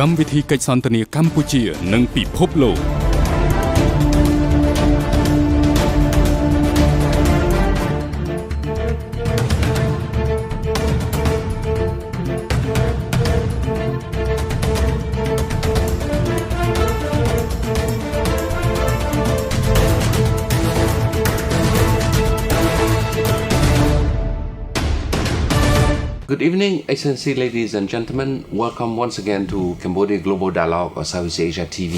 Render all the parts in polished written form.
កម្មវិធីកិច្ចសន្ទនាកម្ពុជានិងពិភពលោក Good evening, Excellency, ladies and gentlemen. Welcome once again to Cambodia Global Dialogue or Southeast Asia TV.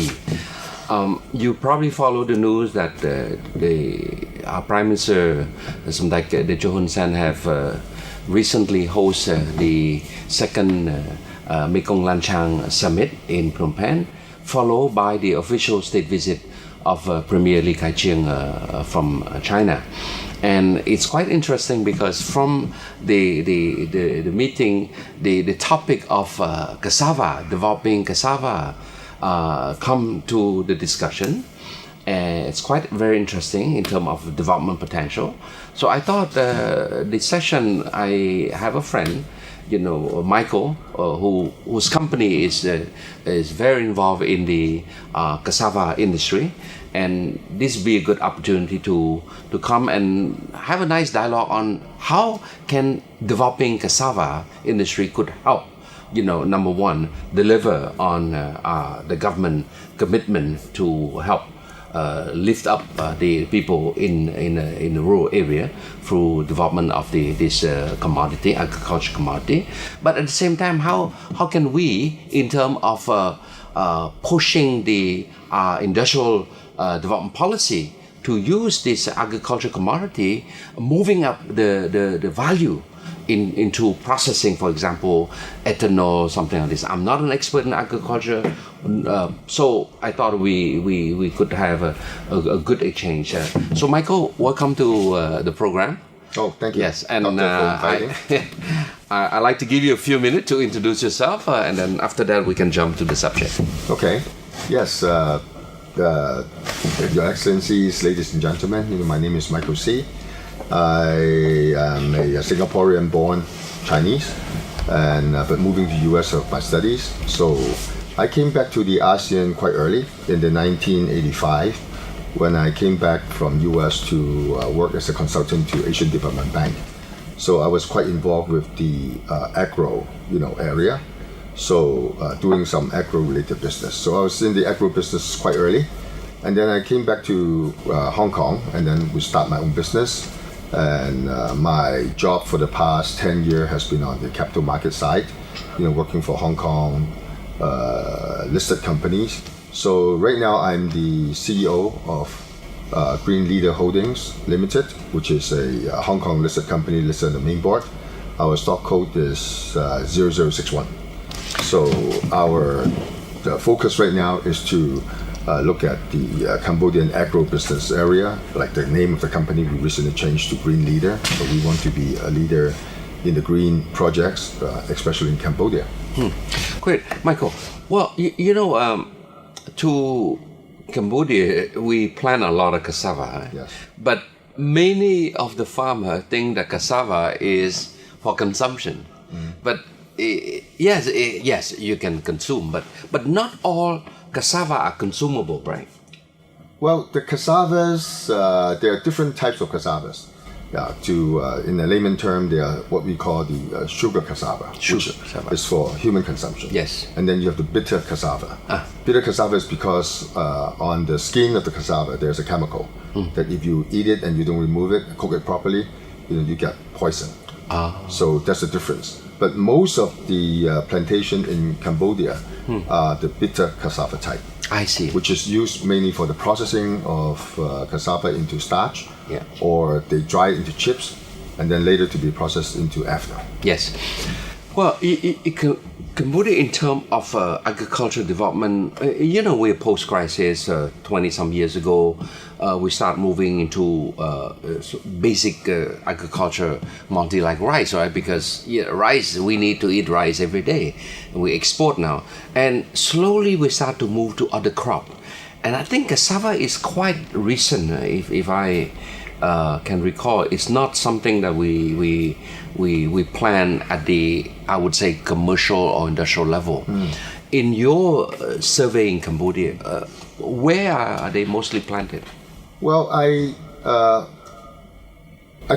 You probably follow the news that our Prime Minister, Samdech Techo Hun Sen, have recently hosted the second Mekong Lanchang Summit in Phnom Penh, followed by the official state visit of Premier Li Keqiang from China. And it's quite interesting because from the meeting, the topic of cassava, developing cassava, come to the discussion. And it's quite very interesting in terms of development potential. So I thought this session, I have a friend, Michael, whose company is very involved in the cassava industry. And this would be a good opportunity to come and have a nice dialogue on how can developing cassava industry could help, number one, deliver on the government commitment to help lift up the people in the rural area through development of this commodity, agriculture commodity. But at the same time, how can we, in terms of pushing the industrial development policy to use this agriculture commodity, moving up the value into processing, for example, ethanol, something like this. I'm not an expert in agriculture, so I thought we could have a good exchange. So Michael, welcome to the program. Oh, thank you. Yes, and I'd like to give you a few minutes to introduce yourself, and then after that we can jump to the subject. Okay. Yes. Your Excellencies, ladies and gentlemen, my name is Michael C. I am a Singaporean-born Chinese, and but moving to US of my studies. So I came back to the ASEAN quite early in the 1985 when I came back from US to work as a consultant to Asian Development Bank. So I was quite involved with the agro, area. So doing some agro-related business. So I was in the agro business quite early, and then I came back to Hong Kong, and then we start my own business. And my job for the past 10 years has been on the capital market side, working for Hong Kong listed companies. So right now I'm the CEO of Green Leader Holdings Limited, which is a Hong Kong listed company listed on the main board. Our stock code is 0061. So the focus right now is to look at the Cambodian agro business area. Like the name of the company, we recently changed to Green Leader. So we want to be a leader in the green projects, especially in Cambodia. Great, Michael. Well, to Cambodia, we plant a lot of cassava. Yes. But many of the farmers think that cassava is for consumption. But yes, you can consume, but not all cassava are consumable, right? Well, the cassavas, there are different types of cassavas. In a layman term, they are what we call the sugar cassava. Sugar cassava. It's for human consumption. Yes. And then you have the bitter cassava. Bitter cassava is because on the skin of the cassava, there's a chemical that if you eat it and you don't remove it, cook it properly, you get poison. So that's the difference. But most of the plantation in Cambodia are the bitter cassava type. I see. Which is used mainly for the processing of cassava into starch, or they dry it into chips, and then later to be processed into ethanol. Yes. Well, Cambodia, in terms of agricultural development, we're post-crisis. 20-some years ago, we start moving into basic agriculture commodity like rice, right? Because rice, we need to eat rice every day. And we export now. And slowly we start to move to other crop. And I think cassava is quite recent, if I can recall. It's not something that we plan at the, I would say, commercial or industrial level. In your survey in Cambodia, where are they mostly planted? Well, I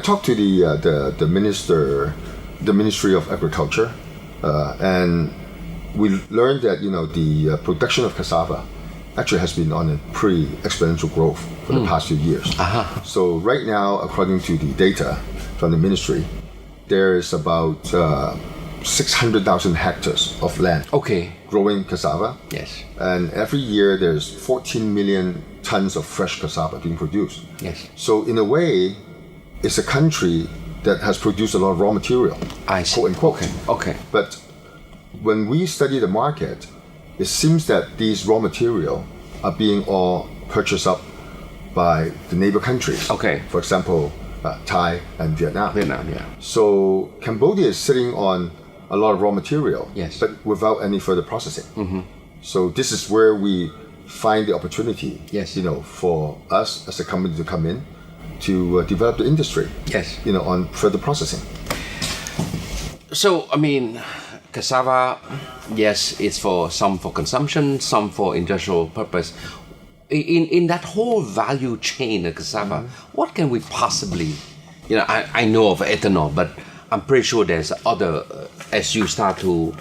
talked to the Ministry of Agriculture, and we learned that the production of cassava actually has been on a pretty exponential growth for the past few years. So right now, according to the data from the ministry, there is about 600,000 hectares of land growing cassava. Yes. And every year there's 14 million tons of fresh cassava being produced. Yes. So in a way, it's a country that has produced a lot of raw material, I see. quote unquote. Okay. But when we study the market, it seems that these raw material are being all purchased up by the neighbor countries. Okay. For example, Thai and Vietnam. Vietnam, yeah. So Cambodia is sitting on a lot of raw material, Yes. but without any further processing. So this is where we find the opportunity, Yes. for us as a company to come in to develop the industry, Yes. on further processing. So, I mean, cassava, yes, it's for some for consumption, some for industrial purpose. In that whole value chain of cassava, what can we possibly, I know of ethanol, but I'm pretty sure there's other, as you start to,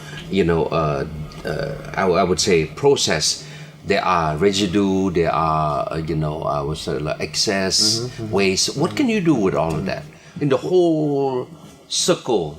I would say process, there are residue, there are, I would say like excess, waste. What can you do with all of that? In the whole circle,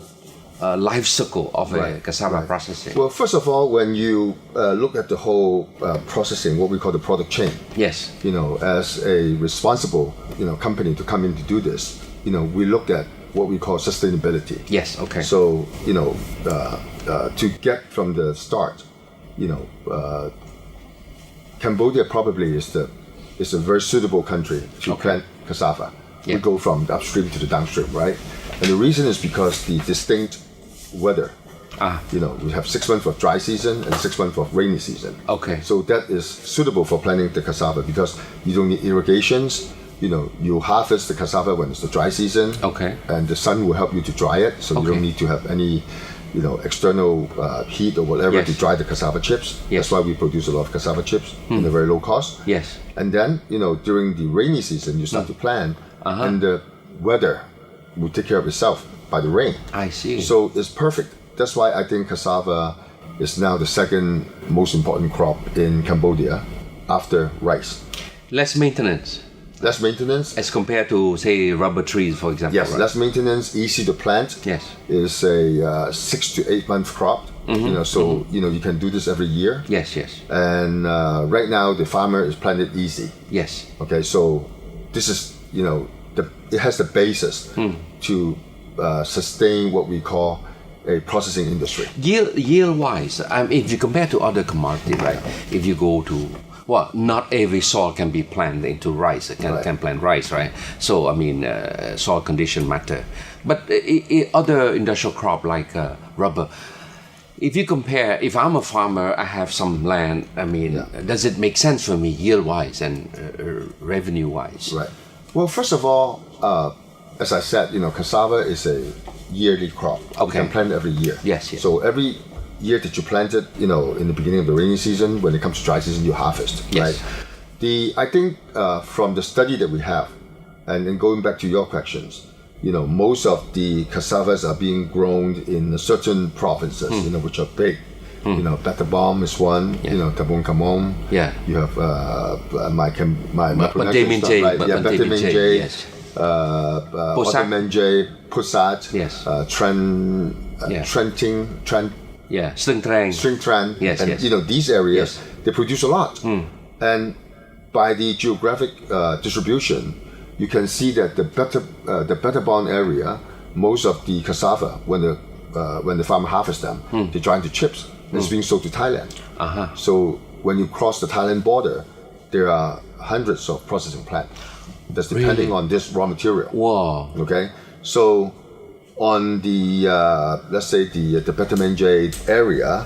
life circle of a cassava processing. Well, first of all, when you look at the whole processing, what we call the product chain, Yes. as a responsible, company to come in to do this, we look at what we call sustainability. Yes, okay. So, to get from the start, Cambodia probably is a very suitable country to plant cassava. Yeah. We go from the upstream to the downstream, right? And the reason is because the distinct weather. We have 6 months of dry season and 6 months of rainy season. Okay. So that is suitable for planting the cassava because you don't need irrigations. You harvest the cassava when it's the dry season. Okay. And the sun will help you to dry it, so you don't need to have any, external heat or whatever Yes. to dry the cassava chips. Yes. That's why we produce a lot of cassava chips in a very low cost. Yes. And then, during the rainy season, you start to plant, and the weather will take care of itself by the rain. I see. So it's perfect. That's why I think cassava is now the second most important crop in Cambodia after rice. Less maintenance Less maintenance. as compared to, say, rubber trees, for example. Yes, right? less maintenance, easy to plant. Yes. Is a 6 to 8 month crop. So you can do this every year. Yes, yes. And right now the farmer is planted easy. Yes. Okay, so this is it has the basis to sustain what we call a processing industry. Yield wise, if you compare to other commodity, right? If you go to, not every soil can be planted into rice. Can plant rice, right? So soil condition matter. But other industrial crop like rubber, if you compare, if I'm a farmer, I have some land. Does it make sense for me yield wise and revenue wise? Right. Well, first of all, as I said, cassava is a yearly crop. You can plant every year. Yes, yes. So every year that you plant it, in the beginning of the rainy season, when it comes to dry season, you harvest. Yes. Right. I think from the study that we have, and then going back to your questions, most of the cassavas are being grown in certain provinces, which are big. Battambang is one. Tabung Kamong. Yeah. You have my pronunciation is not right. Battambang, yes. Otamenje, Pusat, Yes. Trenting, Yeah, String Trang. Yes, and yes. these areas, Yes. they produce a lot. And by the geographic distribution, you can see that the Battambang area, most of the cassava, when the farmer harvests them, they dry into chips. It's being sold to Thailand. So when you cross the Thailand border, there are hundreds of processing plants. That's depending on this raw material. Wow. Okay, so on the let's say the Battambang area,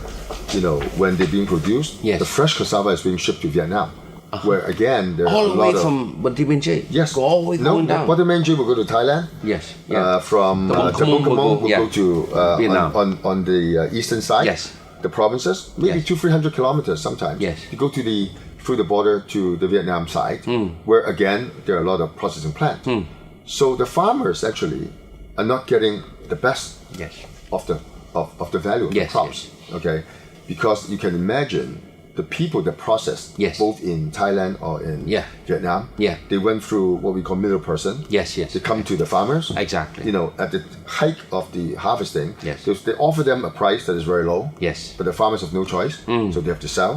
when they're being produced, Yes. the fresh cassava is being shipped to Vietnam, where again there are All a the lot way of from Battambang. yes, Go all the way going down. Battambang will go to Thailand. Yes. Yeah. From Tabung Tabung Kamong will go to Vietnam. on the eastern side. Yes. the provinces, maybe 200-300 kilometers sometimes. Yes. You go through the border to the Vietnam side, where again there are a lot of processing plants. So the farmers actually are not getting the best of the value of the crops. Okay, because you can imagine the people that process both in Thailand or in Vietnam. They went through what we call middle person. They come to the farmers. Exactly. At the height of the harvesting. They offer them a price that is very low. But the farmers have no choice, so they have to sell.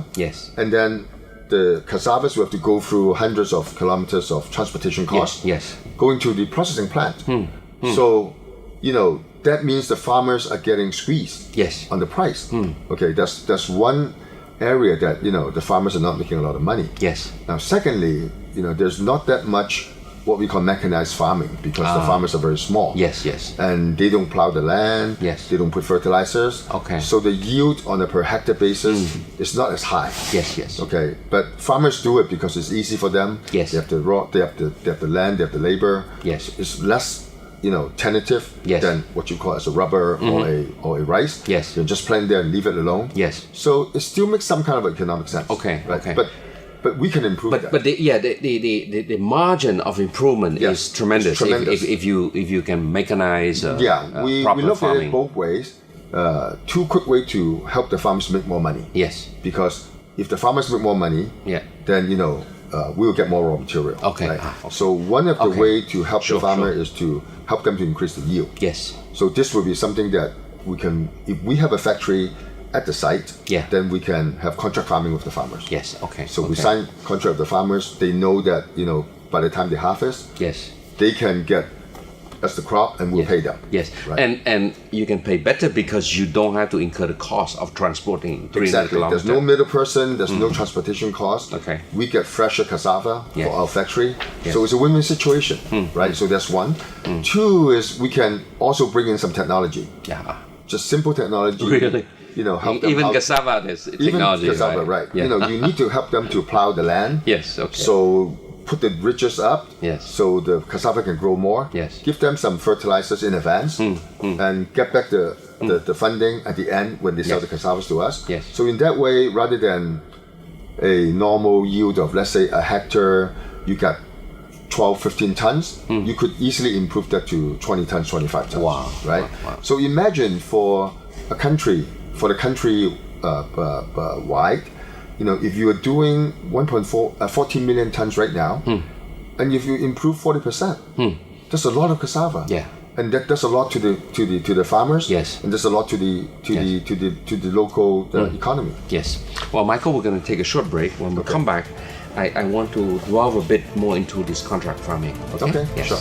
And then the cassavas will have to go through hundreds of kilometers of transportation costs. Going to the processing plant. So, that means the farmers are getting squeezed on the price. Okay, that's one area that the farmers are not making a lot of money. Now, secondly, there's not that much what we call mechanized farming because the farmers are very small. And they don't plow the land. They don't put fertilizers. So the yield on a per hectare basis is not as high. Okay, but farmers do it because it's easy for them. They have the they have the land, they have the labor. It's less tentative than what you call as a rubber or a rice. You just plant there and leave it alone. So it still makes some kind of economic sense. But we can improve that. But the margin of improvement is tremendous. If you can mechanize we proper look farming. at it both ways. Two quick ways to help the farmers make more money. Because if the farmers make more money, then we will get more raw material. So one of the way to help the farmer is to help them to increase the yield. So this will be something that we can, if we have a factory at the site, then we can have contract farming with the farmers. So we sign contract with the farmers. They know that by the time they harvest, they can get us the crop and we'll pay them. And you can pay better because you don't have to incur the cost of transporting 300 kilometers. There's no middle person, there's no transportation cost. We get fresher cassava for our factory. So it's a win-win situation, right? So that's one. Two is we can also bring in some technology. Just simple technology. Really? Help them even out. cassava is technology. Even cassava, right? You need to help them to plow the land. So put the ridges up so the cassava can grow more. Give them some fertilizers in advance and get back the funding at the end when they sell the cassavas to us. So in that way, rather than a normal yield of, let's say, a hectare, you got 12-15 tons, you could easily improve that to 20 tons, 25 tons. Right? So imagine for the country wide, if you are doing 14 million tons right now, and if you improve 40%, that's a lot of cassava. And that's a lot to the farmers. And that's a lot to the local economy. Well, Michael, we're going to take a short break. When we come back, I want to delve a bit more into this contract farming. Okay. Sure.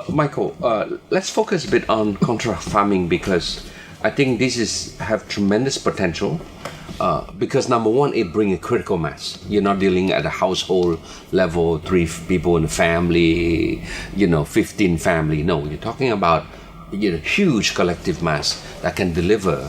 Michael, let's focus a bit on contract farming because I think this have tremendous potential. Because number one, it brings a critical mass. You're not dealing at a household level, 3 people in a family, 15 family. No, you're talking about huge collective mass that can deliver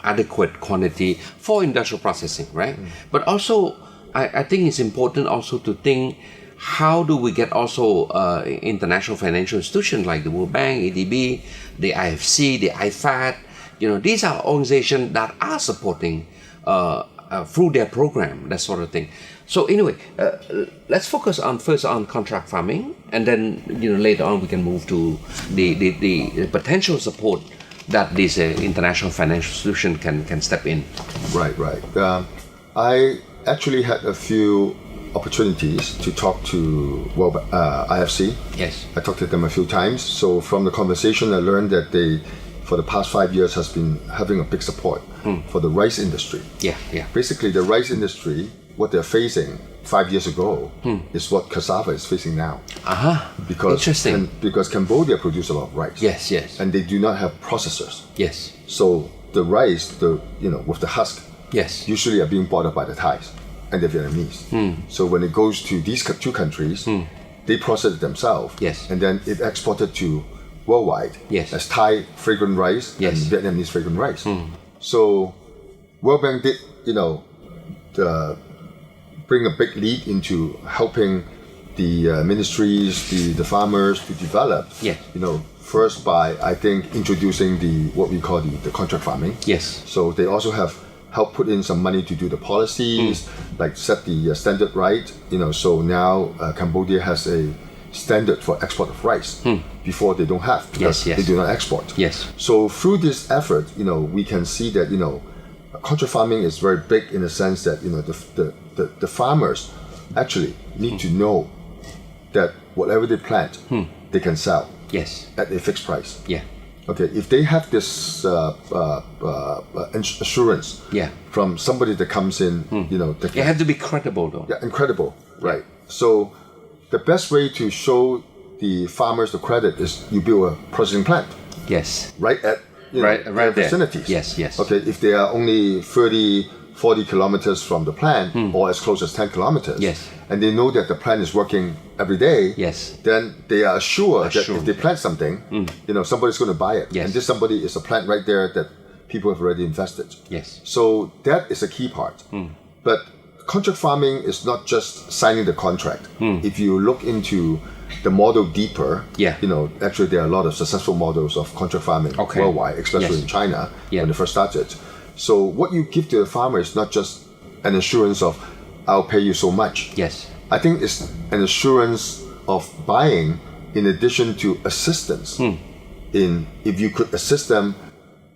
adequate quantity for industrial processing, right? But also, I think it's important also to think, how do we get also international financial institutions like the World Bank, ADB, the IFC, the IFAD? These are organizations that are supporting through their program, that sort of thing. So anyway, let's focus first on contract farming, and then later on we can move to the potential support that this international financial institution can step in. Right. I actually had a few opportunities to talk to IFC. I talked to them a few times. So from the conversation, I learned that they, for the past 5 years, has been having a big support for the rice industry. Basically, the rice industry, what they're facing 5 years ago is what cassava is facing now. Because Cambodia produces a lot of rice. And they do not have processors. So the rice, with the husk, usually are being bought up by the Thais and the Vietnamese. So when it goes to these two countries, they process it themselves, and then it exported to worldwide as Thai fragrant rice and Vietnamese fragrant rice. So World Bank did, bring a big lead into helping the ministries, the farmers to develop. Yeah. First by, I think, introducing what we call the contract farming. Yes. So they also have helped put in some money to do the policies, like set the standard right. So now Cambodia has a standard for export of rice. Before they don't have, because they do not export. Yes. So through this effort, we can see that contract farming is very big in the sense that the farmers actually need to know that whatever they plant, they can sell. Yes. At a fixed price. Yeah. Okay, if they have this assurance from somebody that comes in, They have to be credible, though. Yeah, incredible, right? So the best way to show the farmers the credit is you build a processing plant. Yes. Right at right their there. vicinities. Yes. Okay, if they are only 30, 40 kilometers from the plant, or as close as 10 kilometers, and they know that the plant is working every day, then they are assured that if they plant something, somebody's going to buy it. And this somebody is a plant right there that people have already invested. Yes. So that is a key part. But contract farming is not just signing the contract. If you look into the model deeper, actually there are a lot of successful models of contract farming worldwide, especially in China when they first started. So what you give to the farmer is not just an assurance of I'll pay you so much. Yes. I think it's an assurance of buying in addition to assistance in if you could assist them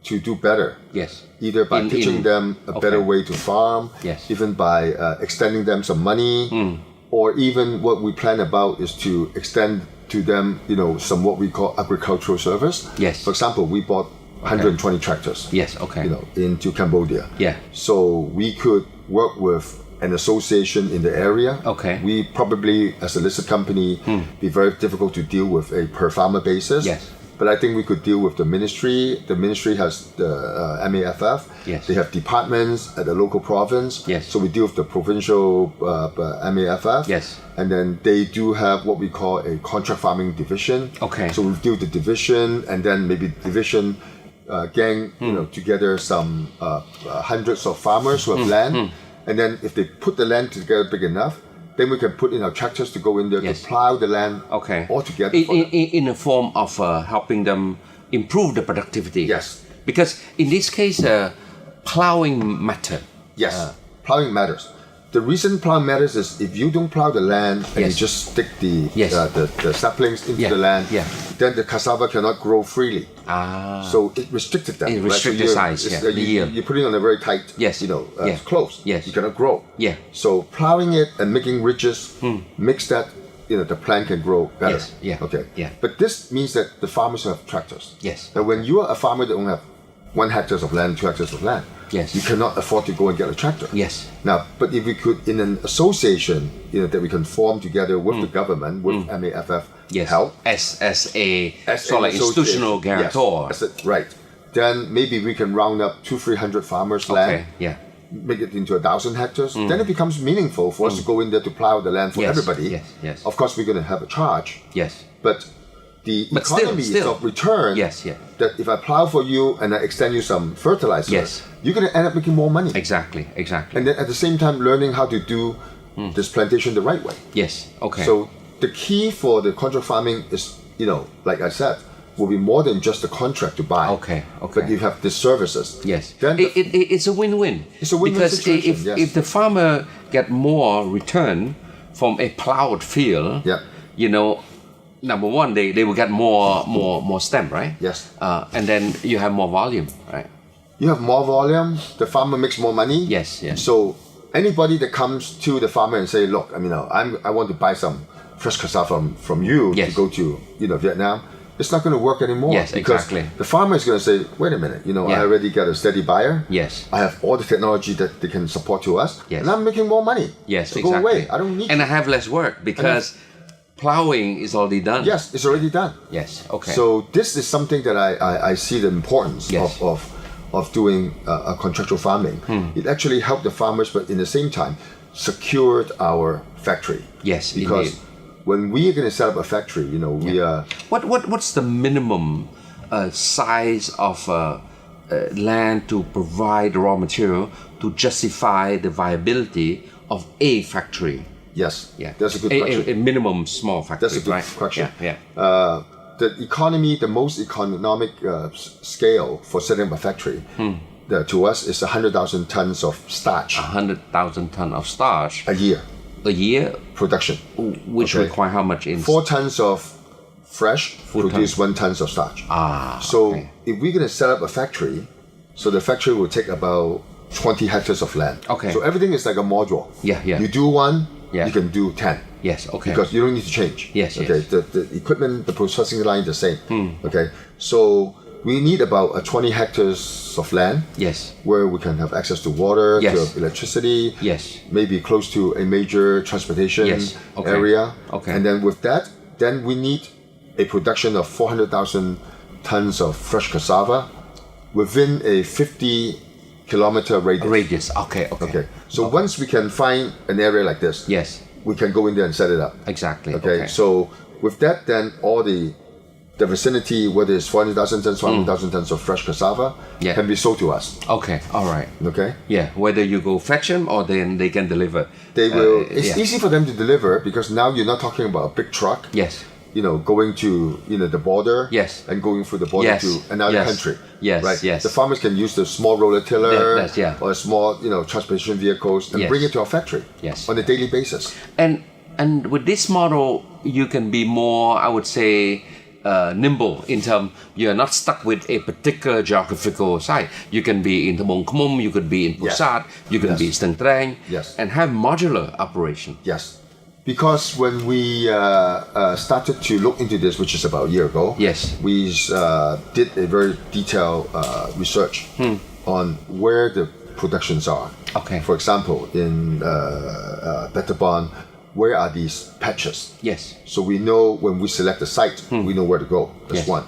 to do better. Yes. Either by teaching them a better way to farm, even by extending them some money, or even what we plan about is to extend to them, some what we call agricultural service. Yes. For example, we bought 120 tractors. Yes. Okay. Into Cambodia. Yeah. So we could work with an association in the area. Okay. We probably, as a listed company, be very difficult to deal with a per farmer basis. Yes. But I think we could deal with the ministry. The ministry has the MAFF. Yes. They have departments at the local province. Yes. So we deal with the provincial MAFF. Yes. And then they do have what we call a contract farming division. Okay. So we deal with the division, and then maybe division gang, together some hundreds of farmers who have land. And then if they put the land together big enough, then we can put in our tractors to go in there to plow the land all together. In the form of helping them improve the productivity. Yes. Because in this case, plowing matter. Yes, plowing matters. The reason plowing matters is if you don't plow the land and you just stick the saplings into the land, then the cassava cannot grow freely. So it restricted that. It restricts the size, the yield. You put it on a very tight, close. You cannot grow. So plowing it and making ridges makes that the plant can grow better. But this means that the farmers have tractors. Now when you are a farmer that only have 1 hectare of land, 2 hectares of land, you cannot afford to go and get a tractor. Now, but if we could, in an association, that we can form together with the government, with MAFF help, as a sort of institutional guarantor. Right. Then maybe we can round up 200-300 farmers' land. Make it into 1,000 hectares. Then it becomes meaningful for us to go in there to plow the land for everybody. Of course, we're going to have a charge. But the economy is of return. That if I plow for you and I extend you some fertilizer, you're going to end up making more money. Exactly. And then at the same time, learning how to do this plantation the right way. So the key for the contract farming is, like I said, will be more than just the contract to buy. But you have the services. Then it's a win-win. It's a win-win because situation. If the farmer get more return from a plowed field, number one, they will get more stem, right? And then you have more volume, right? You have more volume. The farmer makes more money. So anybody that comes to the farmer and say, look, I want to buy some fresh cassava from you to go to Vietnam, it's not going to work anymore. Because the farmer is going to say, wait a minute, I already got a steady buyer. I have all the technology that they can support to us, and I'm making more money. So go away. I don't need. And I have less work because plowing is already done. It's already done. So this is something that I see the importance of doing contractual farming. It actually helped the farmers, but in the same time, secured our factory. Because indeed. When we are going to set up a factory, we are. What's the minimum size of land to provide raw material to justify the viability of a factory? Yes. Yeah. That's a good question. A minimum small factory. That's a good right? question. Yeah. The economy, the most economic scale for setting up a factory, to us is 100,000 tons of starch 100,000 tons of starch a year a year, production. which Okay. require how much in 4 tons of fresh produce 1 tons of starch. So okay. if we're going to set up a factory, so the factory will take about 20 hectares of land. Okay. So everything is like a module. Yeah. You do one, Yeah. you can do 10. Yes. Okay. Because you don't need to change. Yes, Okay. yes. The equipment, the processing line, the same. Okay. So we need about 20 hectares of land yes. where we can have access to water, Yes. to electricity. Yes. Maybe close to a major transportation Yes. Okay. area. Okay. And then with that, then we need a production of 400,000 tons of fresh cassava within a 50-kilometer radius. Radius. Okay. Okay. So once we can find an area like this, Yes. we can go in there and set it up. Exactly. Okay. So with that, then all the vicinity, whether it's 400,000 tons, 500,000 tons of fresh cassava, Yeah. can be sold to us. Okay. All right. Okay. Yeah. Whether you go fetch them or then they can deliver. They will. It's yeah. easy for them to deliver because now you're not talking about a big truck. Yes. Going to the border. Yes. And going through the border Yes. to another Yes. country. Yes, Right. yes. The farmers can use the small roller tiller Yeah. or small transportation vehicles and Yes. bring it to our factory. Yes. On a daily basis. And with this model, you can be more, I would say, nimble in terms you're not stuck with a particular geographical site. You can be in Mong Khmum, you could be in Pusat, you can Yes. be in Steng Trang, Yes. and have modular operation. Yes. Because when we started to look into this, which is about a year ago, Yes. we did a very detailed research on where the productions are. Okay. For example, in Bettabon, where are these patches? Yes. So we know when we select the site, we know where to go. That's Yes. one.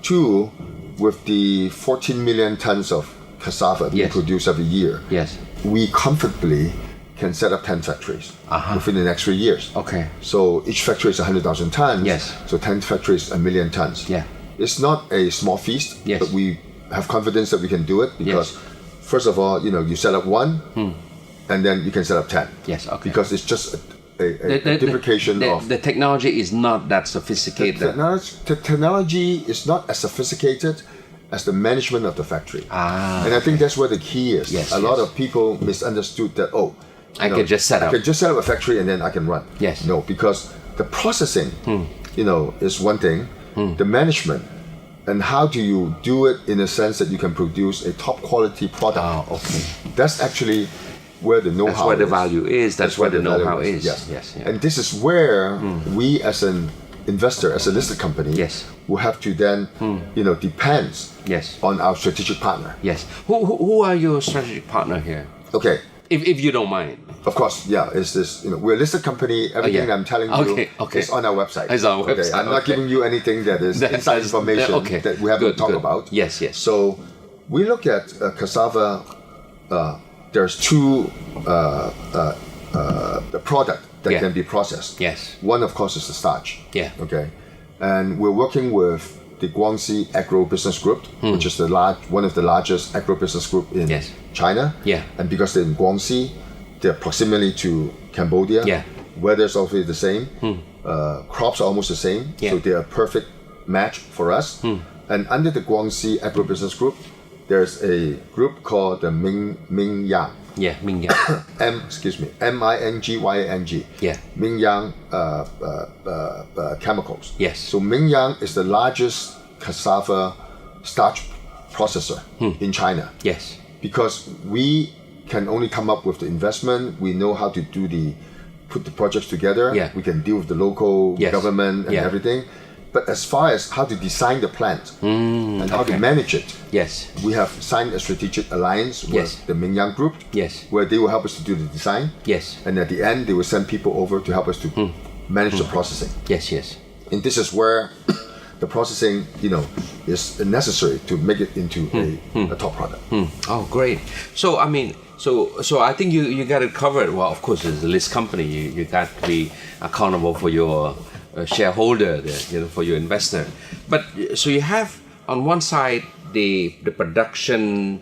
Two, with the 14 million tons of cassava being Yes. produced every year, Yes. we comfortably can set up 10 factories within the next 3 years. Okay. So each factory is 100,000 tons. Yes. So 10 factories, 1 million tons. Yeah. It's not a small feast, Yes. but we have confidence that we can do it because, first of all, you set up one, and then you can set up 10. Yes. Okay. Because it's just a duplication of... the technology is not that sophisticated. The technology is not as sophisticated as the management of the factory. And I think that's where the key is. Yes, a lot yes. of people misunderstood that, I can just set up. I can just set up a factory and then I can run. Yes. No, because the processing, is one thing. The management and how do you do it in a sense that you can produce a top quality product. Okay. That's actually where the know-how is. That's where the value is. That's where the know-how value is. Yes. Yes. Yeah. And this is where we as an investor, as a listed company, Yes. will have to then, depends Yes. on our strategic partner. Yes. Who are your strategic partner here? Okay. If you don't mind. Of course, yeah. It's this. We're a listed company. Everything yeah. I'm telling you Okay. is on our website. It's on our Okay. website, I'm not okay. giving you anything that is inside information okay. that we haven't Good, talked good. about. Yes, yes. So we look at cassava. There's two the product that Yeah. can be processed. Yes. One, of course, is the starch. Yeah. Okay. And we're working with the Guangxi Agro Business Group, which is one of the largest agro business group in Yes. China. Yeah. And because they're in Guangxi, their proximity to Cambodia, Yeah. weather's also the same, crops are almost the same, Yeah. so they're a perfect match for us. And under the Guangxi Agro Business Group, there's a group called the Mingyang. Yeah, Mingyang. Mingyang. Yeah. Mingyang Chemicals. Yes. So Mingyang is the largest cassava starch processor in China. Yes. Because we can only come up with the investment, we know how to put the projects together, Yeah. we can deal with the local Yes. government and Yeah. everything. But as far as how to design the plant and how to manage it, Yes. we have signed a strategic alliance with Yes. the Mingyang Group, Yes. where they will help us to do the design. Yes. And at the end, they will send people over to help us to manage the processing. Yes. Yes. And this is where the processing, is necessary to make it into a top product. Oh, great. So I mean, so I think you got it covered. Well, of course, as a list company, you got to be accountable for your shareholder, for your investor. But so you have on one side the production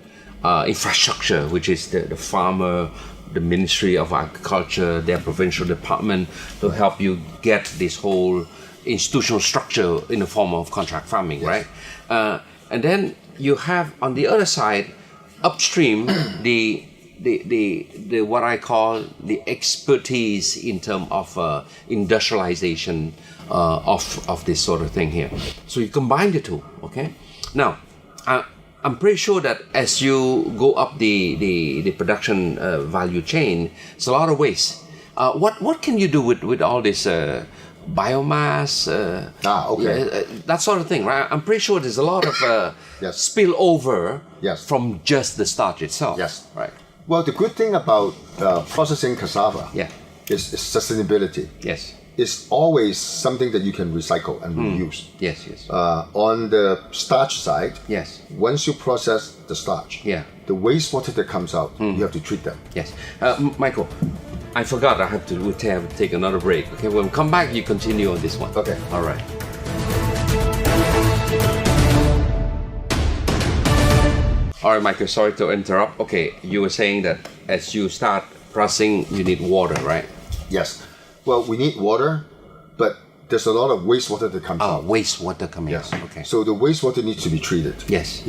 infrastructure, which is the farmer, the Ministry of Agriculture, their provincial department to help you get this whole institutional structure in the form of contract farming, right? And then you have on the other side, upstream, the what I call the expertise in terms of industrialization of this sort of thing here. So you combine the two, okay? Now, I'm pretty sure that as you go up the production value chain, it's a lot of waste. What can you do with all this biomass? That sort of thing, right? I'm pretty sure there's a lot of spillover from just the starch itself. Yes. Right. Well, the good thing about processing cassava is sustainability. Yes. It's always something that you can recycle and reuse. Yes, yes. On the starch side, Yes. once you process the starch, the wastewater that comes out, you have to treat them. Yes. Michael, I forgot I have to take another break. Okay, when we come back, you continue on this one. Okay. All right. All right, Michael, sorry to interrupt. Okay, you were saying that as you start processing, you need water, right? Yes. Well, we need water, but there's a lot of wastewater that comes out. Wastewater coming Yes. out. Okay. So the wastewater needs to be treated. Yes.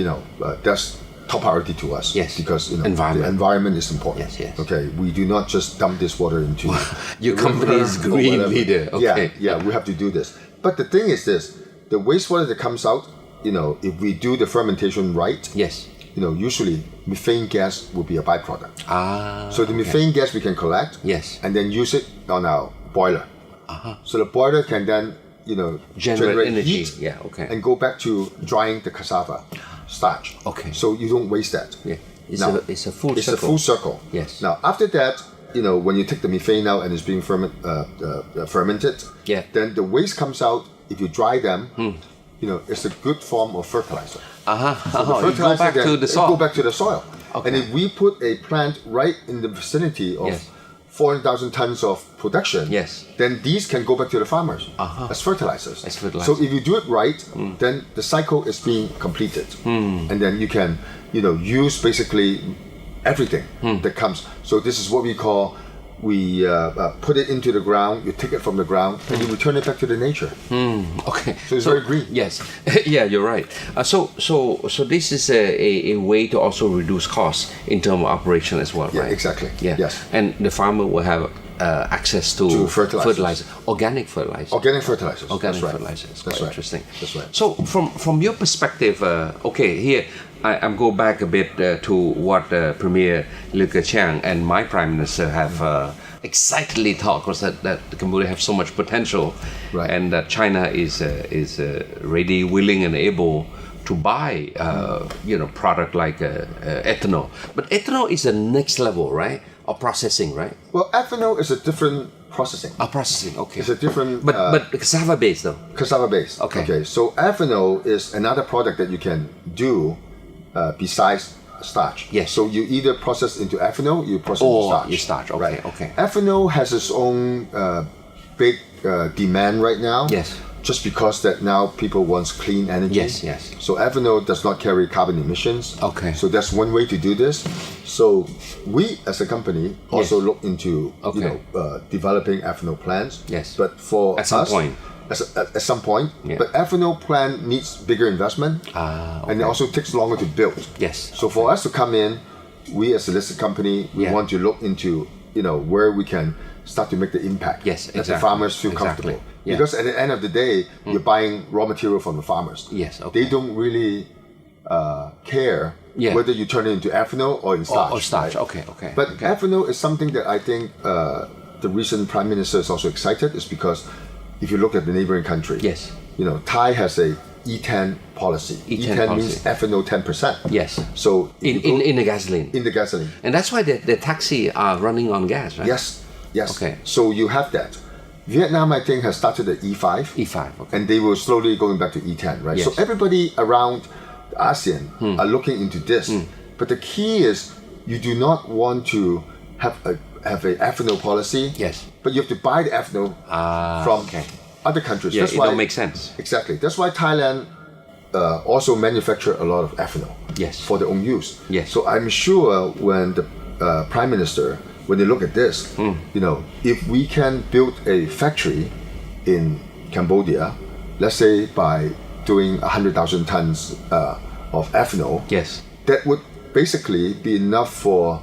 That's top priority to us. Yes. Because the Environment. environment is important. Yes, yes. Okay. We do not just dump this water into Your the company is river or green whatever. leader. Okay. Yeah. We have to do this. But the thing is this: the wastewater that comes out, if we do the fermentation right, Yes. Usually methane gas will be a byproduct. So the okay. methane gas we can collect. Yes. And then use it on our boiler. So the boiler can then, Generate energy. heat Okay. and go back to drying the cassava starch. Okay. So you don't waste that. Yeah. It's Now, a full It's circle. a full circle. Yes. Now after that, when you take the methane out and it's being fermented, then the waste comes out. If you dry them, it's a good form of fertilizer. So the You go back then- to the it soil. Go back to the soil. Okay. And if we put a plant right in the vicinity of 400,000 tons of production, then these can go back to the farmers as fertilizers. As fertilizer. So if you do it right, then the cycle is being completed. And then you can, use basically everything that comes. So this is what we call, we put it into the ground, you take it from the ground, and you return it back to the nature. Okay. So it's very green. Yes. Yeah, you're right. So this is a way to also reduce costs in terms of operation as well, Yeah, right? exactly. Yeah. Yes. And the farmer will have access to fertilizers. organic fertilizer. Organic fertilizers. Organic That's right. fertilizer. It's That's quite right. interesting. That's right. So from your perspective, here I'm go back a bit to what Premier Liu Keqiang and my Prime Minister have excitedly talked, was that Cambodia have so much potential, Right. and that China is ready, willing, and able to buy product like ethanol. But ethanol is the next level, right? Of processing, right? Well, ethanol is a different processing. Processing. Okay. It's a different But cassava based though. cassava base. Okay. So ethanol is another product that you can do besides starch. Yes. So you either process into ethanol, you process into Or starch. you starch. Okay. Right. Okay. Ethanol has its own big demand right now. Yes. Just because that now people want clean energy. Yes. So ethanol does not carry carbon emissions. Okay. So that's one way to do this. So we as a company also look into developing ethanol plants. Yes. But for At some us, point. at some point. Yeah. But ethanol plant needs bigger investment. And it also takes longer to build. Yes. So for us to come in, we as a listed company, we want to look into where we can start to make the impact. Yes, That the exactly. farmers feel Exactly. comfortable. Yeah. Because at the end of the day, you're buying raw material from the farmers. Yes, okay. They don't really care Yeah. whether you turn it into ethanol or in starch. Or starch. right? Okay. But ethanol is something that I think the recent Prime Minister is also excited, is because if you look at the neighboring country, Yes. Thai has a E10 policy. E10 E10 policy. means ethanol 10%. Yes. So if you go In the gasoline. in the gasoline. And that's why the taxi are running on gas, right? Yes. Okay. So you have that. Vietnam, I think, has started at E5. E5, okay. And they will slowly going back to E10, right? Yes. So everybody around ASEAN are looking into this. But the key is you do not want to have a ethanol policy. Yes. But you have to buy the ethanol from other countries. Yeah, That's it why don't make sense. Exactly. That's why Thailand also manufacture a lot of ethanol. Yes. For their own use. Yes. So I'm sure when the Prime Minister when they look at this, if we can build a factory in Cambodia, let's say by doing 100,000 tons of ethanol, Yes. that would basically be enough for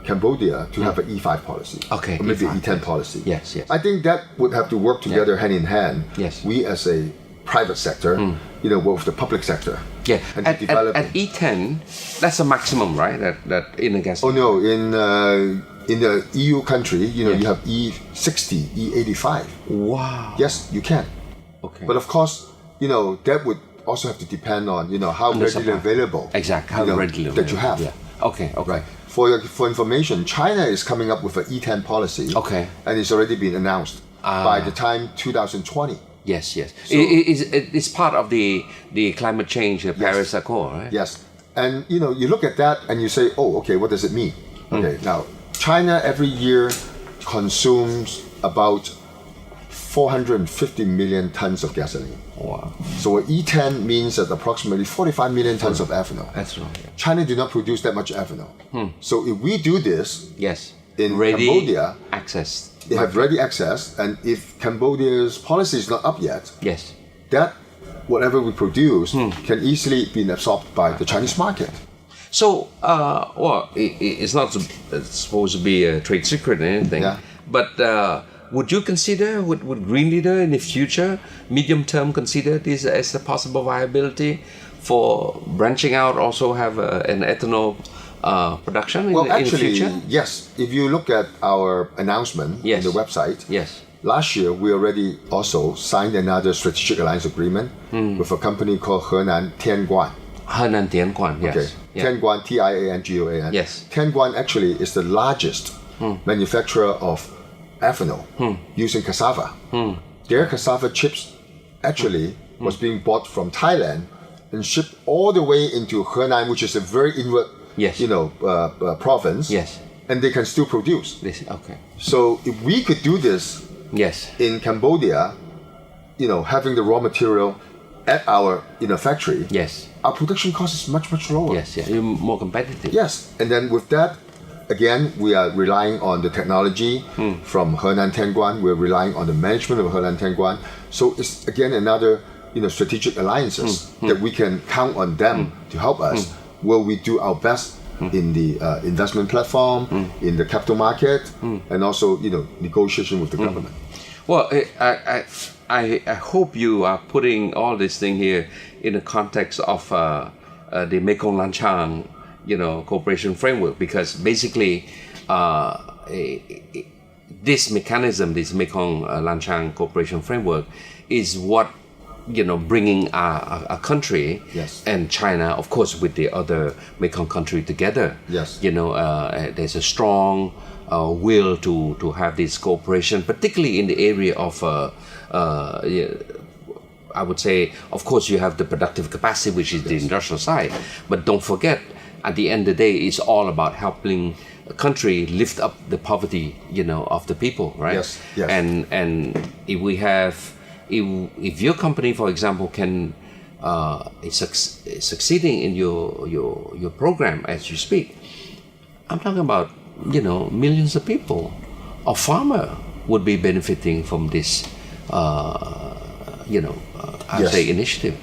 Cambodia to have an E5 policy. Okay, Or maybe E5, E10 policy. Yes, yes. I think that would have to work together hand in hand. Yes. We as a private sector, work with the public sector. Yeah. And to At develop E10, that's a maximum, right? That in a gas. Oh no, in the EU country, you have E60, E85. Wow. Yes, you can. Okay. But of course, that would also have to depend on, how the readily supply. available. Exactly. How readily that you have. Yeah. Okay. Okay. Right. For information, China is coming up with an E10 policy. Okay. And it's already been announced by the time 2020. Yes. Yes. So- It's part of the climate change, the Paris Accord, right? Yes. And you look at that and you say, oh, okay, what does it mean? Okay, now China every year consumes about 450 million tons of gasoline. Wow. So an E10 means that approximately 45 million tons of ethanol. That's right. China do not produce that much ethanol. So if we do this Yes. in Ready Cambodia, access. they have ready access, and if Cambodia's policy is not up yet, Yes. that whatever we produce can easily be absorbed by the Chinese market. So, it's not supposed to be a trade secret or anything. Yeah. But would you consider, would Green Leader in the future, medium term, consider this as a possible viability for branching out, also have an ethanol production in, Well, in the actually, future? yes. If you look at our announcement Yes. on the website, Yes. last year we already also signed another strategic alliance agreement with a company called Henan Tianguan. Henan Tianguan, yes. Okay. Yeah. Tianguan, Tianguan. Yes. Tianguan actually is the largest manufacturer of ethanol using cassava. Their cassava chips actually was being bought from Thailand and shipped all the way into Henan, which is a very inward, Yes. province. Yes. And they can still produce. Okay. So if we could do this Yes. in Cambodia, having the raw material at our factory, Yes. our production cost is much, much lower. Yes. Yeah. You're more competitive. Yes, and then with that, again, we are relying on the technology from Henan Tianguan. We're relying on the management of Henan Tianguan. So it's again another, strategic alliances that we can count on them to help us. Where we do our best in the investment platform, in the capital market, and also negotiation with the government. Well, I hope you are putting all this thing here in the context of the Mekong Lanchang, cooperation framework, because basically this mechanism, this Mekong Lanchang cooperation framework, is what bringing a country Yes. and China, of course, with the other Mekong country together. Yes. There's a strong will to have this cooperation, particularly in the area of I would say, of course, you have the productive capacity, which is the industrial side, but don't forget, at the end of the day, it's all about helping a country lift up the poverty, of the people, right? Yes, yes. And if we have, if your company, for example, can is succeeding in your program as you speak, I'm talking about millions of people, or farmer would be benefiting from this. I'd Yes. say initiative.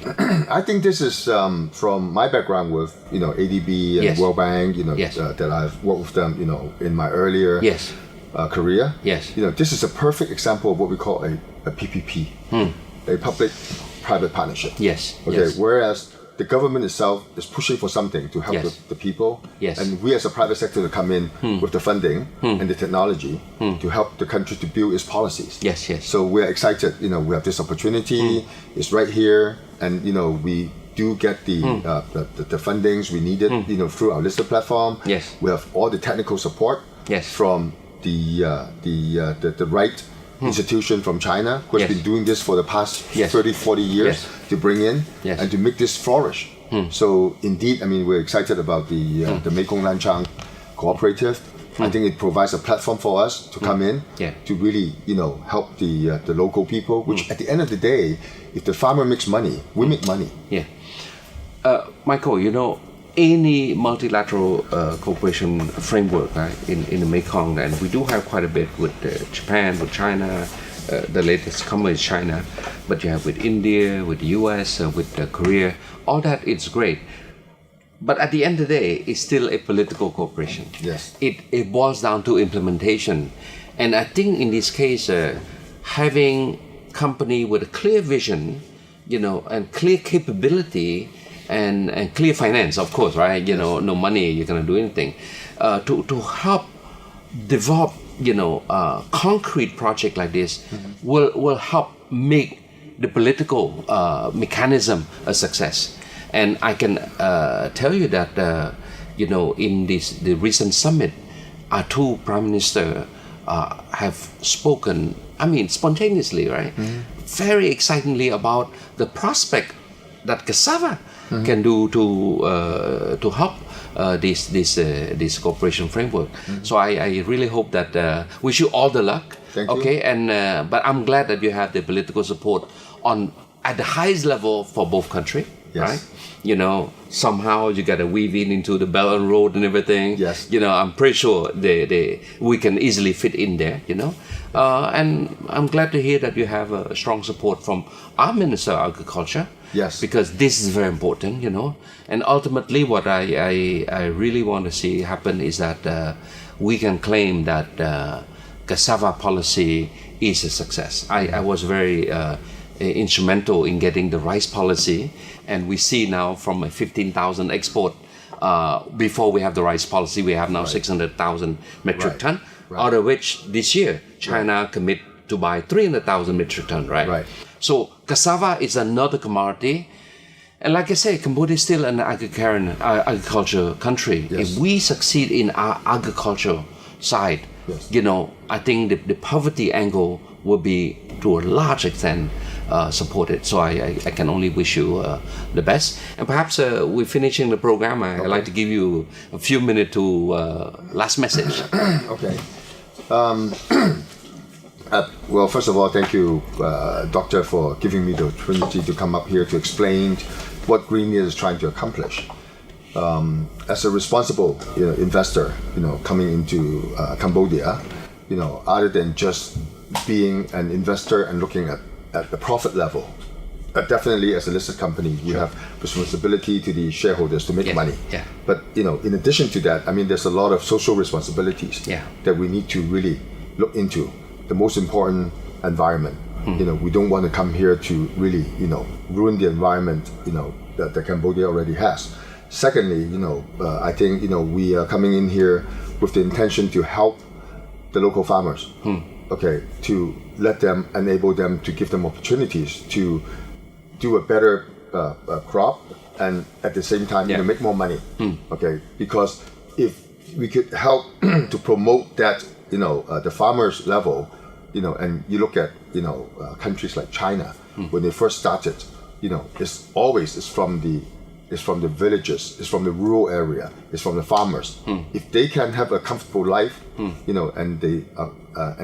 I think this is from my background with ADB and Yes. World Bank. Yes. That I've worked with them. In my earlier Yes. career. Yes. This is a perfect example of what we call a PPP, a public-private partnership. Yes. Okay. Yes. Whereas the government itself is pushing for something to help Yes. the people. Yes. And we as a private sector to come in with the funding and the technology to help the country to build its policies. Yes. Yes. So we're excited. We have this opportunity. It's right here, and we do get the fundings we needed. Through our listed platform. Yes. We have all the technical support. Yes. From the right institution from China who has Yes. been doing this for the past Yes. 30, 40 years Yes. to bring in Yes. and to make this flourish. So indeed, we're excited about the Mekong Lanchang Cooperative. I think it provides a platform for us to come in Yeah. to really, help the local people, which at the end of the day, if the farmer makes money, we make money. Yeah. Michael, any multilateral cooperation framework, right, in the Mekong, and we do have quite a bit with Japan, with China. The latest comer is China, but you have with India, with the US, with Korea. All that is great. But at the end of the day, it's still a political cooperation. Yes. It boils down to implementation. And I think in this case, having company with a clear vision, and clear capability and clear finance, of course, right? No money, you're going to do anything. To help develop, concrete project like this will help make the political mechanism a success. And I can tell you that, in the recent summit, our two prime ministers have spoken, spontaneously, right? Very excitingly about the prospect that Cassava can do to help this cooperation framework. So I really hope that wish you all the luck. Thank you. Okay, and but I'm glad that you have the political support at the highest level for both countries. Yes. Right? Somehow you gotta weave into the Belt and Road and everything. Yes. I'm pretty sure we can easily fit in there, and I'm glad to hear that you have a strong support from our Minister of Agriculture. Yes. Because this is very important, And ultimately what I really want to see happen is that we can claim that Cassava policy is a success. I was very instrumental in getting the rice policy, and we see now from a 15,000 export before we have the rice policy, we have now 600,000 metric ton, out of which this year China commit to buy 300,000 metric ton, right? So cassava is another commodity, and like I say, Cambodia is still an agriculture country. Yes. If we succeed in our agriculture side, I think the poverty angle will be to a large extent supported. So I can only wish you the best. And perhaps we're finishing the program. I'd like to give you a few minutes to last message. Okay. Well, first of all, thank you, Doctor, for giving me the opportunity to come up here to explain what Green is trying to accomplish. As a responsible investor, coming into Cambodia, other than just being an investor and looking at the profit level, definitely as a listed company, we have responsibility to the shareholders to make money. Yeah. But in addition to that, there's a lot of social responsibilities that we need to really look into. The most important, environment. We don't want to come here to really ruin the environment that Cambodia already has. Secondly, I think we are coming in here with the intention to help the local farmers. Okay, to enable them, to give them opportunities to do a better crop, and at the same time make more money. Okay, because if we could help to promote that the farmers level, and you look at countries like China, when they first started, it's from the villages, it's from the rural area, it's from the farmers. If they can have a comfortable life, and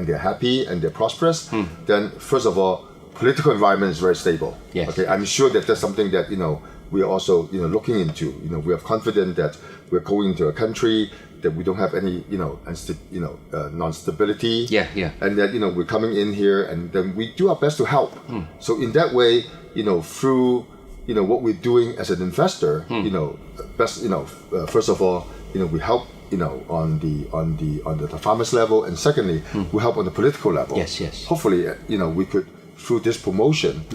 they're happy and they're prosperous, then first of all, political environment is very stable. Yes. Okay, I'm sure that that's something that we are also looking into. We are confident that we're going into a country that we don't have any non-stability. And that we're coming in here, and then we do our best to help. So in that way, through what we're doing as an investor, first of all, we help on the farmers level, and secondly, we help on the political level. Yes. Hopefully, we could, through this promotion,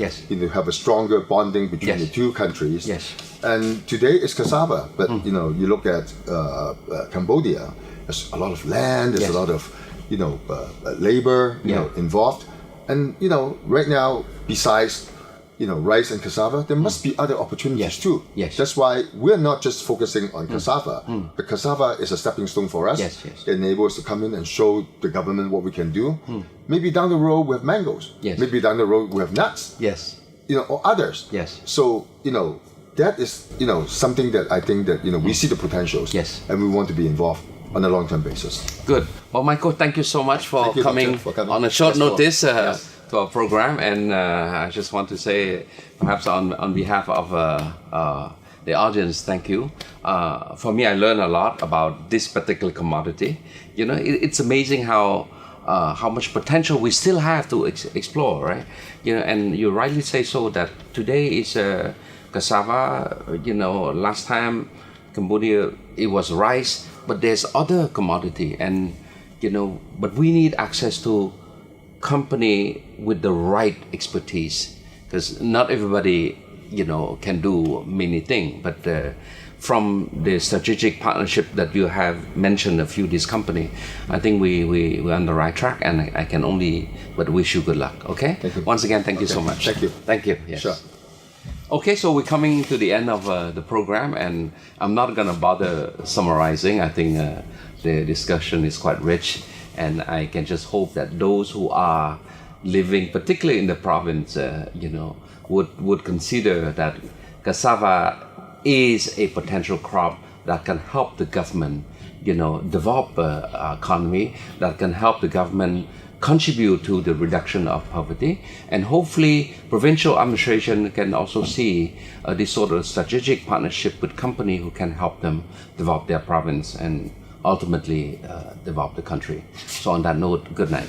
have a stronger bonding between the two countries. And today it's cassava, but you look at Cambodia, there's a lot of land, there's a lot of labor involved, and right now, besides rice and cassava, there must be other opportunities too. That's why we're not just focusing on cassava. The cassava is a stepping stone for us. It enables us to come in and show the government what we can do. Maybe down the road we have mangoes. Maybe down the road we have nuts. Or others. So that is something that I think that we see the potentials. And we want to be involved on a long-term basis. Good. Well, Michael, thank you so much for coming on a short notice to our program, and I just want to say, perhaps on behalf of the audience, thank you. For me, I learned a lot about this particular commodity. You know, it's amazing how much potential we still have to explore, right? You know, and you rightly say so that today is cassava. You know, last time Cambodia it was rice, but there's other commodity, and you know, but we need access to company with the right expertise, because not everybody, you know, can do many things. But from the strategic partnership that you have mentioned, a few this company, I think we're on the right track, and I can only but wish you good luck. Okay. Thank you. Once again, thank you so much. Thank you. Thank you. Yes. Sure. Okay, so we're coming to the end of the program, and I'm not gonna bother summarizing. I think the discussion is quite rich, and I can just hope that those who are living, particularly in the province, you know, would consider that cassava is a potential crop that can help the government, you know, develop our economy, that can help the government contribute to the reduction of poverty, and hopefully provincial administration can also see this sort of strategic partnership with company who can help them develop their province and ultimately develop the country. So on that note, good night.